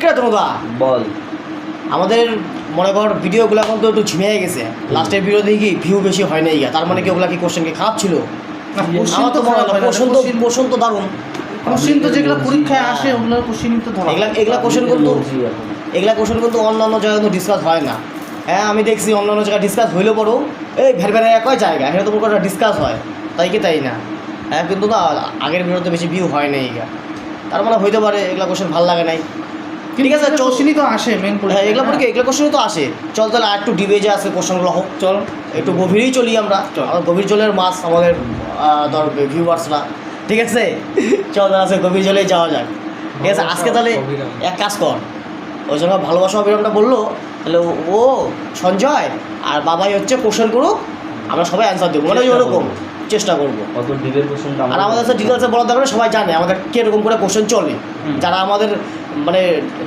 কে তোমরা বল। আমাদের মনে কর ভিডিওগুলো এখন তো একটু ঝিমিয়ে গেছে, লাস্টের ভিডিও দেখি ভিউ বেশি হয় নাই, তার মানে কি ওগুলা কি কোশ্চেন কি খারাপ ছিল? আমার তো মনে হয় কোশ্চেন তো দারুণ। কোশ্চেন তো যেগুলো পরীক্ষায় আসে ওগুলোর কোশ্চেন তো ধরা। এগুলা কোশ্চেন কিন্তু অন্যান্য জায়গায় তো ডিসকাস হয় না। হ্যাঁ আমি দেখছি অন্যান্য জায়গায় ডিসকাস হইলেও পড়ো এই ভেরভেরে একই জায়গা, এখানে তো কোনো ডিসকাস হয়, তাই কি তাই না? হ্যাঁ কিন্তু না, আগের ভিডিওতে বেশি ভিউ হয় নাই এগুলা, তার মানে হইতে পারে এগুলা কোশ্চেন ভালো লাগে নাই। ঠিক আছে কোশ্চেনই তো আসে মেন হ্যাঁ এগুলো পরে এগুলো কোশ্চেনই তো আসে। চল তাহলে আর একটু ডিবে যে আছে কোশ্চেনগুলো হোক, চল একটু গভীরেই চলি আমরা, গভীর জলের মাছ আমাদের ধর ভিউয়ার্সরা। ঠিক আছে চল আছে গভীর জলে যাওয়া যাক। ঠিক আছে আজকে তাহলে এক কাজ কর, ওই জন্য ভালোবাসা অবিরামটা বললো, তাহলে ও সঞ্জয় আর বাবাই হচ্ছে কোশ্চেন করুক, আমরা সবাই অ্যান্সার দেবো, মানে ওরকম চেষ্টা করবো। অত ডিবের কোশ্চেনটা আর আমাদের কাছে ডিটেলসে বলার দরকার সবাই জানে আমাদের কীরকম করে কোশ্চেন চলে, যারা আমাদের মানে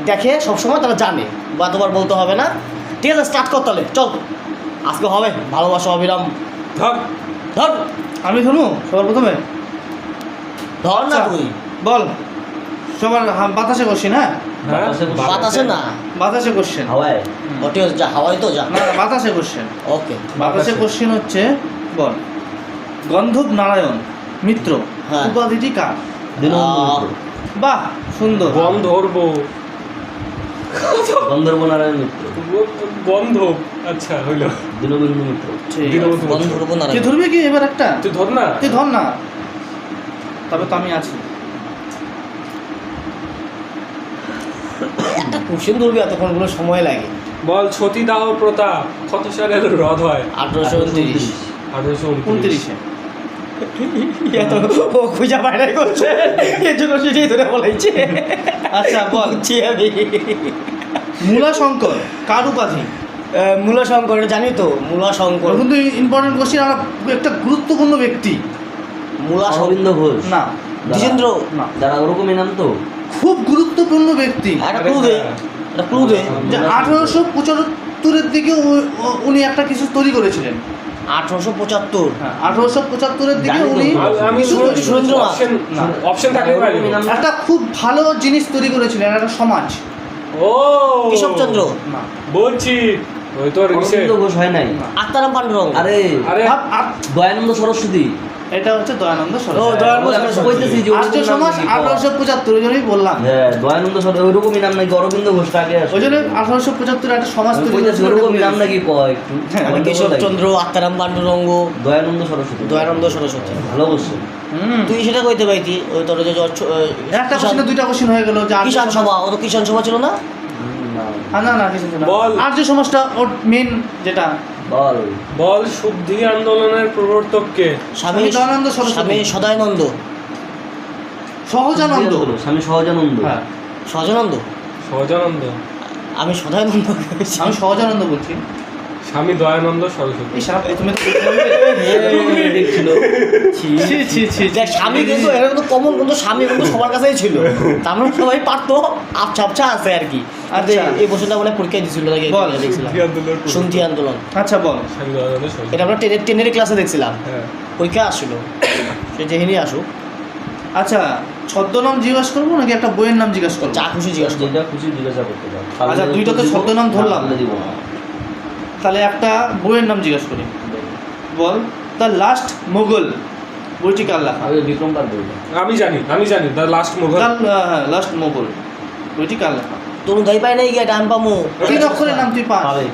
দেখে সবসময় তারা জানে, বা তোমার বলতে হবে না। ঠিক আছে স্টার্ট কর তাহলে, চল আজকে হবে ভালোবাসা অবিরাম। ধর ধর আমি শুনু সবার প্রথমে ধর না তুই বল সবার বাতাসে কোশ্চেন। হ্যাঁ বাতাসে না, বাতাসে কোশ্চেন হাওয়ায়। ওটি যা হাওয়াই তো যা। না বাতাসে কোশ্চেন। ওকে বাতাসে কোশ্চেন হচ্ছে বল গন্ধব নারায়ণ মিত্র হ্যাঁ। উপাধিটি কার? দীনবন্ধু মিত্র। বাহ সুন্দর। গন্ধর্ব গন্ধর্ব নারায়ণ মিত্র। গন্ধব আচ্ছা হইল। দীনবন্ধু মিত্র। দীনবন্ধু বন্ধ মিত্র। করবো না কে ধরবে কি এবার একটা? তুই ধর না। তুই ধর না, তবে তো আমি আছি। একটা কোশ্চেন ধরবি এতক্ষণগুলো সময় লাগে। বল সতীদাহ প্রথা কত সালে রদ হয়? 1829। 1829। ও খুঁজা বাইরে করছে, এর জন্য সেটাই ধরে বলাইছে। আচ্ছা বল বলছি আমি মূলাশঙ্কর কার উপাধি? মূলাশঙ্কর, এটা জানি তো মূলাশঙ্কর। কিন্তু ইম্পর্টেন্ট কোশ্চেন, আমরা একটা গুরুত্বপূর্ণ ব্যক্তি। মূলাশঙ্কর অরবিন্দ ঘোষ। না দ্বিজেন্দ্র না, যারা ওরকমই নাম তো। খুব গুরুত্বপূর্ণ ব্যক্তি। একটা ক্লু দে, একটা ক্লু দে। যে 1875-এর দিকে উনি একটা কিছু তৈরি করেছিলেন। 1875। হ্যাঁ 1875-এর দিকে জানি তো। উনি আমি কিছু তৈরি সুরেন্দ্রনাথ। করেছিলেন। অপশন থাকলে পারি। ওরকমই নাম না। একটা খুব ভালো জিনিস তৈরি করেছিলেন, একটা সমাজ। ও কেশবচন্দ্র, না বলছি ওই তোর ইসে অরবিন্দ ঘোষ হয় নাই। আত্মারাম পাণ্ডুরঙ্গ। আরে আরে দয়ানন্দ সরস্বতী। এটা হচ্ছে দয়ানন্দ ও সরস্বতী। দয়ানন্দ আমি সরস্বতী। কইতেছি যে আর্য ওরকম নাম সমাজ নাকি? 1875 জন্যই বললাম। হ্যাঁ দয়ানন্দ সরস্বতী ওরকমই নাম নাকি? অরবিন্দ ঘোষটা আগে আসে। ওই জন্য 1875 একটা সমাজ আমি তৈরি কইতেছি করেছিলেন। ওরকমই নাম নাকি কয় একটু। হ্যাঁ, আমার তো বল কেশবচন্দ্র, আত্মারাম পাণ্ডুরঙ্গ, লাগে। দয়ানন্দ সরস্বতী। দয়ানন্দ সরস্বতী। ভালো বলছো। হুম। তুই সেটা কইতে পাইতি, ওই তোর যে একটা কোশ্চেনে দুইটা কোশ্চেন হয়ে গেল যে আর্য কিষাণ সমাজ- সভা, ও তো কিষাণ সভা ছিল না? না। না কিছু না। বল। আর্য সমাজটা ওর মেন যেটা। বল। বল শুদ্ধি আন্দোলনের প্রবর্তককে? স্বামী স্বামী দয়ানন্দ সরস্বতী। স্বামী সদানন্দ, সহজানন্দ। স্বামী সহজানন্দ। হ্যাঁ সহজানন্দ। সহজানন্দ। আমি সদানন্দ বলছি। আমি সহজানন্দ বলছি। স্বামী দয়ানন্দ সরস্বতী। এই সারা প্রথমে তো দেখছিল। দেখ, স্বামী কিন্তু এটা কিন্তু কমন, কিন্তু স্বামী কিন্তু সবার কাছেই ছিল, তার মানে সবাই পারতো, আবছা আবছা আছে আর কি। আচ্ছা। এই বছরটা মানে পরীক্ষায় দিছিল নাকি, বল। দেখছিলাম শুদ্ধি আন্দোলনের প্রবর্তক। শুনতি আন্দোলন। আচ্ছা বল। স্বামী দয়ানন্দ সরস্বতী। এটা আমরা টেনের ক্লাসে দেখছিলাম, হ্যাঁ পরীক্ষা আসছিল, সে যেখানেই আসুক আচ্ছা ছদ্মনাম জিজ্ঞাসা করবো নাকি একটা বইয়ের নাম জিজ্ঞাসা করবো? যা খুশি জিজ্ঞাসা করো। যেটা খুশি জিজ্ঞাসা করতে পারো। আচ্ছা, দুইটা তো ছদ্মনাম ধরলাম। তাহলে দিব না। তাহলে একটা বইয়ের নাম জিজ্ঞাসা করি। বল দ্য লাস্ট মোগল বইটি কার লেখা? আগে বিক্রম পার বলবো। আমি জানি the last Mughal. Last Mughal বইটি কার লেখা? তরুণ গাই পাই নাই গিয়ে টাইম পামু। 3 অক্ষরের নাম তুই পাস। পাবে।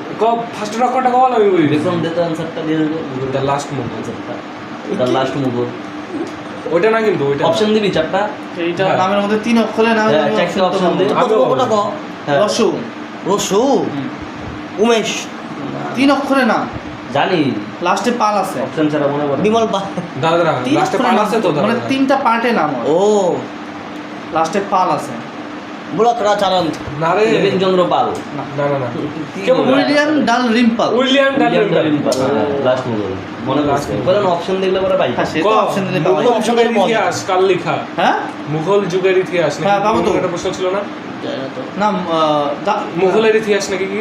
ফার্স্ট অক্ষরটা কল আমি বলি। বিক্রম দে তো অ্যানসারটা দিয়ে দেবো। The last Mughal. অ্যানসারটা। The last Mughal. ওইটা না কিন্তু ওইটা। অপশন দিবি চারটা? এইটা হ্যাঁ। নামের মধ্যে 3 অক্ষরের নাম। হ্যাঁ, চারটে option দে। ওটা ক হ্যাঁ। রসু। রসু, উমেশ, 3 অক্ষরের নাম, জানি। লাস্টে পাল আছে। অপশন ছাড়া মনে পড়ে। বিমল বা। দাদা 3 লাস্টে অক্ষরের পাল নাম, আছে তো মানে দাদা। 3টা পার্টে নাম হয়। ও লাস্টে পাল আছে। বুড়াকড়া চারন্ত। না রে দেবেন্দ্র পাল। না না না কেমন উইলিয়াম ডাল রিম্পল। উইলিয়াম ডালিম পাল। লাস্ট মুঘল মনে Last পড়ছে। মুঘল। বলেন অপশন দেখলে পরে পাই। হ্যাঁ সে তো অপশন দিলে পাওয়া মুঘল যায়। যুগের ইতিহাস কার লেখা? হ্যাঁ মুঘল যুগের ইতিহাস নাকি? হ্যাঁ, পাবো তো। একটা প্রশ্ন ছিল না? নাম মুঘলের ইতিহাস নাকি কি?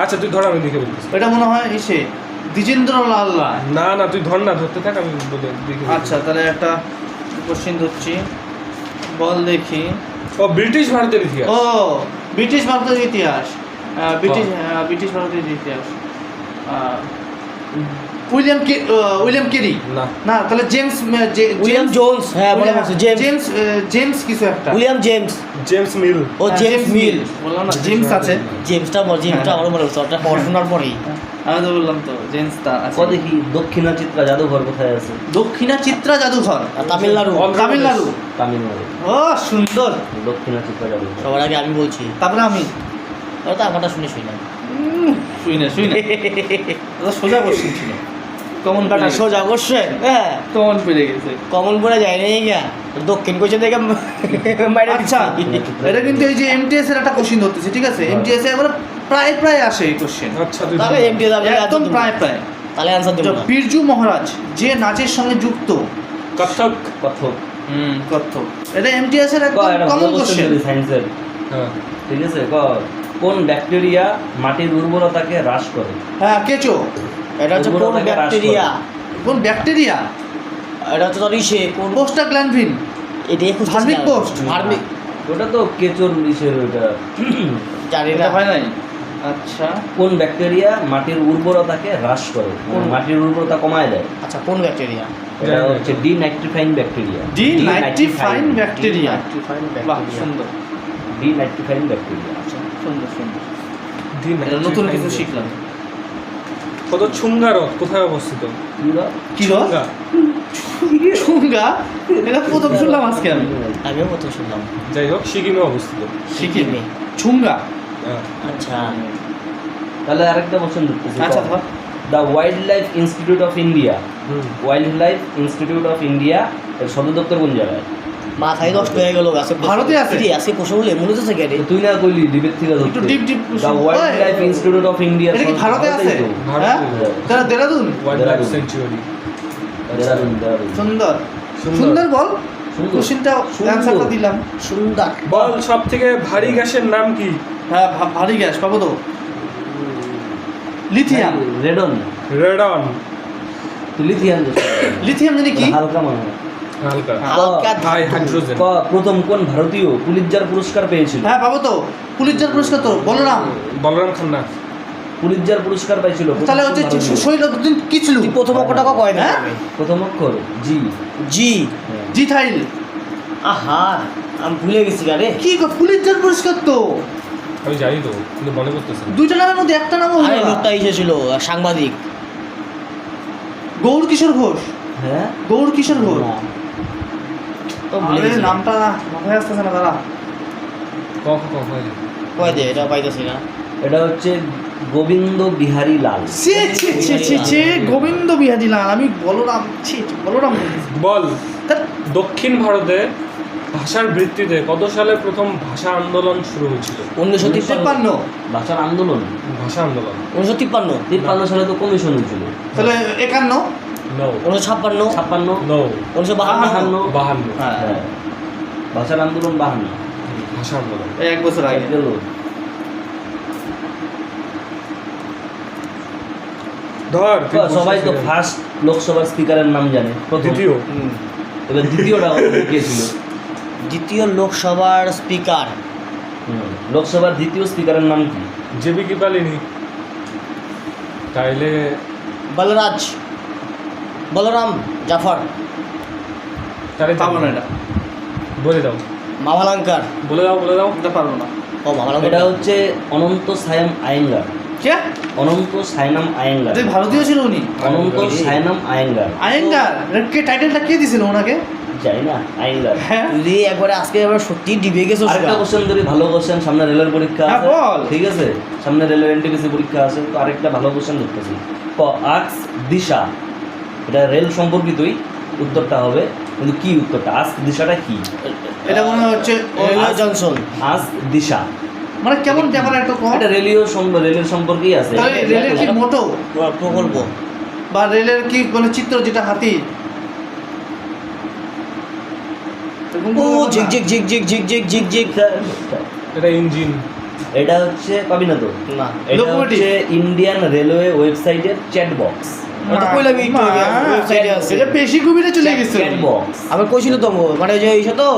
আচ্ছা তুই ধর আমি লিখে বলতেছি। এটা মনে হয় এসে দ্বিজেন্দ্রলাল রায়। না তুই ধর না, ধরতে থাক আমি বলে লিখে আচ্ছা তাহলে একটা কোশ্চেন ধরছি, বল দেখি। ও ব্রিটিশ ভারতের ইতিহাস। ও ব্রিটিশ ভারতের ইতিহাস, ব্রিটিশ ভারতের ইতিহাস, উইলিয়াম কেরি না না, তাহলে জেমস উইলিয়াম জোনস, হ্যাঁ মনে পড়ছে, জেমস জেমস কিছু একটা, উইলিয়াম জেমস, জেমস মিল। ও জেমস মিল, বললাম না জেমস আছে, জেমসটা আমার মনে হচ্ছে, ওটা পড়াশোনার পরেই। আমি তো বললাম তো জেমসটা আছে। কত দেখি দক্ষিণা চিত্রা জাদুঘর কোথায় আছে? দক্ষিণা চিত্রা জাদুঘর, তামিলনাড়ু। তামিলনাড়ু। তামিলনাড়ু। ও সুন্দর। দক্ষিণা চিত্রা জাদুঘর। সবার আগে আমি বলছি, তারপরে আমি ওটা আমারটা শুনি না। শুই না ওটা সোজা কোশ্চেন ছিল, কমন ওটা সোজা কোশ্চেন, হ্যাঁ কমন পেরে গেছে। কমন পড়ে যায় না গিয়া, দক্ষিণ কোশ্চেন থেকে মাইরা আচ্ছা এটা কিন্তু এই যে এমটিএস এর একটা কোশ্চেন ধরতেছে, ঠিক আছে? এমটিএস এ এবার প্রায় আসে এই কোশ্চেন, আচ্ছা তুই তাহলে এমটি একদম প্রায় তাহলে অ্যানসার দেব না। বিরজু মহারাজ যে নাচের সঙ্গে যুক্ত, কত্থক। কত্থক। কত্থক, এটা এমটিএস এর ক একদম এটা কমন ভালো কোশ্চেন। কোশ্চেন সায়েন্সের। হ্যাঁ ঠিক আছে ক কোন ব্যাকটেরিয়া মাটির উর্বরতাকে হ্রাস করে? হ্যাঁ কেঁচো। এটা হচ্ছে কোন উর্বরতাকে হ্রাস করে। ব্যাকটেরিয়া, কোন ব্যাকটেরিয়া? এটা হচ্ছে তোর ইসে কোন, প্রোস্টাগ্ল্যান্ডিন, এটা এখন ভার্মিক পোস্ট। ভার্মিক, ওটা তো কেঁচোর ইসের ওটা। জানি এটা না হয় নাই। আচ্ছা কোন ব্যাকটেরিয়া মাটির উর্বরতাকে হ্রাস করে, মাটির উর্বরতা কমায় দেয়? আচ্ছা কোন ব্যাকটেরিয়া, এটা হচ্ছে ডিনাইট্রিফাইং ব্যাকটেরিয়া। ডিনাইট্রিফাইন ব্যাকটেরিয়া। বাহ সুন্দর ডিনাইট্রিফাইং ব্যাকটেরিয়া। সুন্দর সুন্দর, দিন এটা নতুন কিছু শিখলাম। কত ছুঙ্গা হ্রদ কোথায় অবস্থিত? কি রস? ছুঙ্গা। ছুঙ্গা, এটা প্রথম শুনলাম আজকে আমি। আমিও প্রথম শুনলাম। যাই হোক সিকিমে অবস্থিত। সিকিমে ছুঙ্গা। হ্যাঁ। আচ্ছা তাহলে আরেকটা কোশ্চেন দেখতেছি। আচ্ছা ধর। The wild life institute of India, hmm. Wild life institute of India এর সদর দপ্তর কোন জায়গায়? মাথায় নষ্ট হয়ে গেল, আছে ভারতে আছে? আজকে কোশ্চেন বলে মনে হচ্ছে কেটে, তুই না কইলি ডিবেট থেকে একটু deep deep the wild life institute of India এটা কি ভারতে আছে? হ্যাঁ তারা Dehradun. Wild life Dehradun. Century. Dehradun. সুন্দর সুন্দর। সুন্দর বল, সুন্দর। কোশ্চেনটা সুন্দর। অ্যানসারটা দিলাম। সুন্দর। বল সব থেকে ভারী গ্যাসের নাম কি? হ্যাঁ ভারী গ্যাস পাবো তো, লিথিয়াম। রেডন। রেডন। তুই লিথিয়াম লিথিয়াম জানি কি? হালকা মনে হয়। হালকা। হালকা হাই হাইড্রোজেন। প্রথম কোন ভারতীয় পুলিৎজার পুরস্কার পেয়েছিল? হ্যাঁ পাবো তো, পুলিৎজার পুরস্কার তো বলরাম। বলরাম খান্না। পুলিৎজার পুরস্কার পাইছিল তাহলে হচ্ছে শৈলদ্দিন কিচলু। তুই প্রথম অক্ষরটা কয় না? হ্যাঁ? প্রথম অক্ষর জি। জি। জিথাইল। আহা আমি ভুলে গেছি আরে, কি গো, পুলিৎজার পুরস্কার তো আমি জানি তো কিন্তু মনে করতেছি না। দুইটা নামের মধ্যে একটা নামও আরে হলো না। লোকটা এসেছিল সাংবাদিক, গৌর কিশোর ঘোষ। হ্যাঁ গৌর কিশোর ঘোষ। না। তো ভুলে আরে গেছি নামটা মাথায় আসতেছে না দাঁড়া। কয় দে, এটা পাইতেছি না। এটা হচ্ছে গোবিন্দ বিহারী লাল। ছি ছি ছি ছি ছি, গোবিন্দ বিহারী লাল। আমি বলরাম, ছি বলরাম বলতেছি। বল ধ্যাৎ, দক্ষিণ ভারতে ভাষার ভিত্তিতে কত সালে প্রথম ভাষা আন্দোলন শুরু হয়েছিল? 1953। 53। ভাষার আন্দোলন ভাষা আন্দোলন 1953। 53 সালে তো কমিশন হয়েছিল। তাহলে 51। নো 1956। 56। নো 1952। 52 হ্যাঁ হ্যাঁ। ভাষার আন্দোলন 52। ভাষা আন্দোলন। এই 1 বছর আগে। গেল। ধর তুই সবাই তো বসে ফার্স্ট লোকসভার স্পিকারের নাম জানে, প্রথম। দ্বিতীয় এবার দ্বিতীয়টা কে ছিল? দ্বিতীয় লোকসভার স্পিকার লোকসভার দ্বিতীয় স্পিকারের নাম কি? জেবি কি পালিনি তাইলে বলরাম জাফর, তাহলে পাবো না এটা, বলে দাও মাভালাঙ্কার। বলে দাও এটা পারবো না। ও মাভালাঙ্কার, এটা হচ্ছে অনন্ত সায়াম আয়েঙ্গার। কে? অনন্ত সায়নাম আয়েঙ্গার। এটা ভারতীয় ছিল উনি? অনন্ত সায়নাম আয়েঙ্গার। আয়েঙ্গার। এটা কে, টাইটেলটা কে দিছিল ওনাকে? জানি না, আয়েঙ্গার। হ্যাঁ তুই একবারে আজকে এবার সত্যি ডিবে গেছো। আরেকটা কোশ্চেন ধরি, ভালো কোশ্চেন, সামনে রেলের পরীক্ষা হ্যাঁ, আছে। বল। ঠিক আছে, সামনে রেলের এনটিপিসি পরীক্ষা আছে, তো আরেকটা ভালো কোশ্চেন দেখতেছি। আক্স দিশা, এটা রেল সম্পর্কিতই উত্তরটা হবে, কিন্তু কি উত্তরটা? আস্ক দিশাটা কি? এটা মনে হচ্ছে জনসন। আস্ক দিশা মানে কেমন ব্যাপার একটা কম। এটা রেলের সম্পর্কেই আছে। তাহলে রেলের কি মোটো প্রকল্প বা রেলের কি মানে চিত্র, যেটা হাতি? ও ঝিক ঝিক ঝিক ঝিক ঝিক ঝিক ঝিক ঝিক। এটা ইঞ্জিন। এটা হচ্ছে পাবি না তো, না এটা Locomotive। হচ্ছে ইন্ডিয়ান রেলওয়ে ওয়েবসাইটের চ্যাট বক্স। ওটা কইলাম একটু আগে, ওয়েবসাইটে আছে। এটা বেশি গভীরে চলে গেছে। Chat box. আমি কইছিল তো মানে যে ইসে তো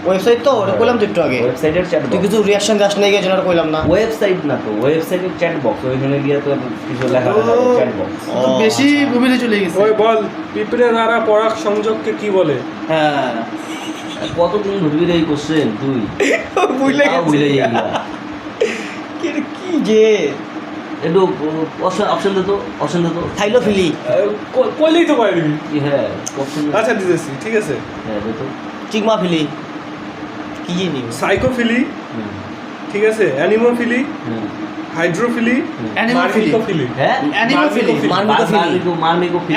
ওয়েবসাইট তো ওটা কইলাম তো একটু আগে। ওয়েবসাইটের চ্যাট তুই কিছু রিয়াকশন দাস নাই গিয়ে জন্য কইলাম না। ওয়েবসাইট না তো, ওয়েবসাইটের চ্যাট বক্স, ওইখানে গিয়ে তো কিছু লেখা চ্যাট বক্স। তো বেশি গভীরে চলে গেছে। ওই বল পিঁপড়ে দ্বারা পরাগ সংযোগকে কি বলে? হ্যাঁ কতদিন ধরবি রে এই কোশ্চেন তুই? বুঝলে তাও ভুলে যাই না। কি যে একটু অপশন দে তো, অপশন দে তো। থাইলোফিলি, কইলেই তো পারি। হ্যাঁ অপশন দে। আচ্ছা দিতেছি, ঠিক আছে। হ্যাঁ দে তো। চিগমাফিলি, কি জিনিস? সাইকোফিলি, হুম, ঠিক আছে, অ্যানিমোফিলি, হুম, হাইড্রোফিলি, হুম। অ্যানিমোফিলি। মার্মিকোফিলি। হ্যাঁ অ্যানিমোফিলি। মার্মিকোফিলি। মার্মিকোফিলি।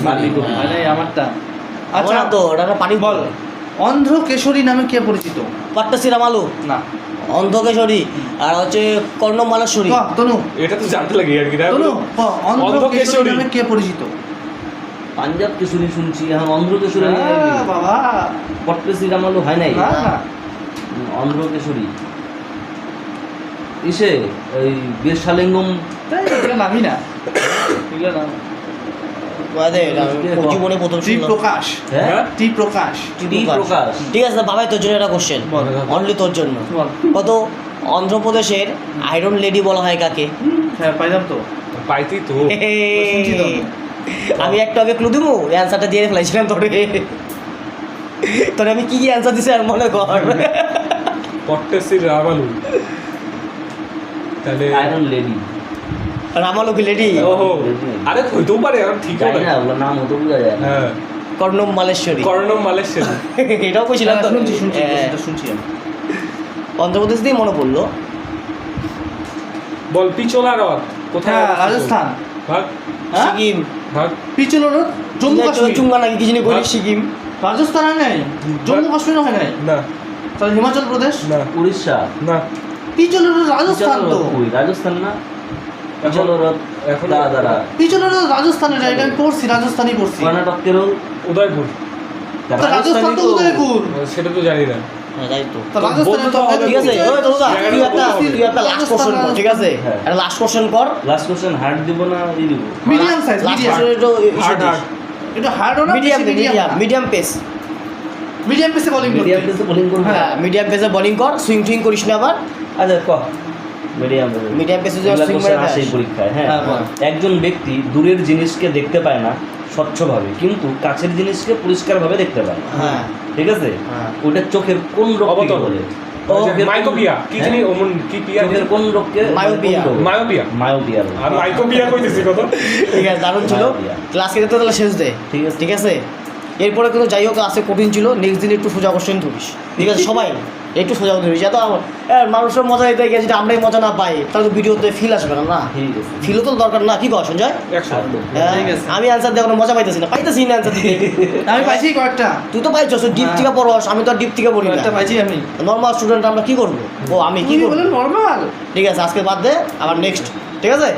মার্মিকোফিলি। মানে আমারটা। আচ্ছা আচ্ছা তো ওটা একটা পানি বল, অন্ধ্র কেশরী নামে কে পরিচিত? পাট্টাসি রামালু, না অন্ধকেশরী, আর হচ্ছে কর্ণম মালেশ্বরী। ক, তনু এটা তো জানতে লাগে আর কি। তনু ক, অন্ধ্র অন্ধ্র কেশরী কেশরী। নামে কে পরিচিত? পাঞ্জাব কেশরী শুনছি, এখন অন্ধ্র কেশরী বাবা পট্টেসি রামালু হয় নাই। না না অন্ধ্র কেশরী ইসে ওই বীরসালিঙ্গম। তাই এগুলো নামই না, এগুলো নাম বাদে জীবনে প্রথম টি শুনলাম। প্রকাশ, হ্যাঁ টি প্রকাশ। টি প্রকাশ। ঠিক আছে বাবাই তোর জন্য একটা কোশ্চেন, বল। অনলি তোর জন্য। বল। কত অন্ধ্রপ্রদেশের আয়রন লেডি বলা হয় কাকে? হ্যাঁ পাইলাম তো। পাইতি তো। শুনছি তো। আমি একটু আগে ক্লু দিব, অ্যান্সারটা দিয়ে ফেলাইছিলাম তোরে। তোরে আমি কি কি অ্যান্সার দিছি আর মনে কর। পট্টেসির রামালু। তাহলে আয়রন লেডি। রামালু কি লেডি? ওহো, আরে হইতেও পারে, আর ঠিক জানি হবে। না, ওগুলো নাম হতো বোঝা যায় না। হ্যাঁ, কর্ণম মালেশ্বরী। কর্ণম মালয়েশিয়া। এটাও কইছিলাম তো। শুনছি শুনছি হ্যাঁ, এটা শুনছি আমি। অন্ধ্রপ্রদেশ দিয়ে মনে পড়লো। বল পিচোলা হ্রদ কোথায় হ্যাঁ অবস্থিত? রাজস্থান। ভাগ হ্যাঁ? সিকিম, ভাগ। পিছলো রোড জম্মু কাশ্মীর। চুঙ্গা নাকি কি জানি করি সিকিম। রাজস্থান হয় নাই, জম্মু কাশ্মীর হয় নাই, না তাহলে হিমাচল প্রদেশ। না উড়িষ্যা। না, পিছলো রোড রাজস্থান তো। কই রাজস্থান না? পিছলো রথ। এখন দাঁড়া দাঁড়া। পিছলো রোড রাজস্থানে যায়, এটা আমি পড়ছি, রাজস্থানই পড়ছি। কর্ণাটক কেরল। উদয়পুর। তা রাজস্থান তো উদয়পুর। সেটা তো জানি না। হ্যাঁ যাই তো। তা রাজস্থানে তো বলতে হবে। ঠিক আছে, ওই তো দাদা, তুই একটা লাস্ট কোশ্চেন কর, ঠিক আছে? হ্যাঁ। একটা লাস্ট কোশ্চেন কর। লাস্ট কোশ্চেন হার্ড দিব না ই দিব? Medium size, last medium. Question একটু হার্ড হার্ড। এটা হার্ড না, medium medium medium pace. Medium পেসে বোলিং মিডিয়াম করতে। পেসে বোলিং করবে। হ্যাঁ মিডিয়াম পেসে বোলিং কর, সুইং টুইং করিস না আবার। আচ্ছা ক মিডিয়াম মিডিয়াম পেসে যে এগুলা সুইং কোশ্চেন মারে আসে এই পরীক্ষায়। হ্যাঁ, হ্যাঁ, বল। একজন ব্যক্তি দূরের জিনিসকে দেখতে পায় না স্বচ্ছভাবে, কিন্তু কাছের জিনিসকে পরিষ্কারভাবে দেখতে পায়। হ্যাঁ ঠিক আছে? হ্যাঁ। ওটা চোখের কোন রোগকে অবতল। বলে? ও, চোখের কোন- মাইকোপিয়া কি জানি, হ্যাঁ? ওমন কি পিয়া? চোখের কোন রোগকে? মায়োপিয়া। মায়োপিয়া। মায়োপিয়া। আর মাইকোপিয়া কইতেছি কত? ঠিক আছে, দারুণ ছিল। হ্যাঁ, ক্লাস কেটে তো তাহলে শেষ দে। ঠিক আছে। ঠিক আছে, এরপরে কিন্তু যাই হোক আসে কঠিন ছিল, নেক্সট দিন একটু সোজা কোশ্চেন ধরিস। ঠিক আছে সবাই একটু সোজা ধরিস, এত মানুষের মজা দিতে গিয়ে যদি আমরাই মজা না পাই তাহলে তো ভিডিওতে ফিল আসবে না। না ঠিক আছে। ফিলও তো দরকার না, কি কর সঞ্জয়? 100। হ্যাঁ, ঠিক আছে। আমি অ্যান্সার দিয়ে কোনো মজা পাইতেছি না, পাইতেছি না অ্যান্সার দিতে। আমি পাইছি কয়েকটা, তুই তো পাইছস, ডিপ হ্যাঁ। থেকে পড়স, আমি তো ডিপ থেকে পড়ি কয়েকটা না। পাইছি আমি। নর্মাল স্টুডেন্ট আমরা কি করবো? ও আমি কি কি করবো? বলেন নরমাল। ঠিক আছে আজকে বাদ দে, আবার নেক্সট। ঠিক আছে।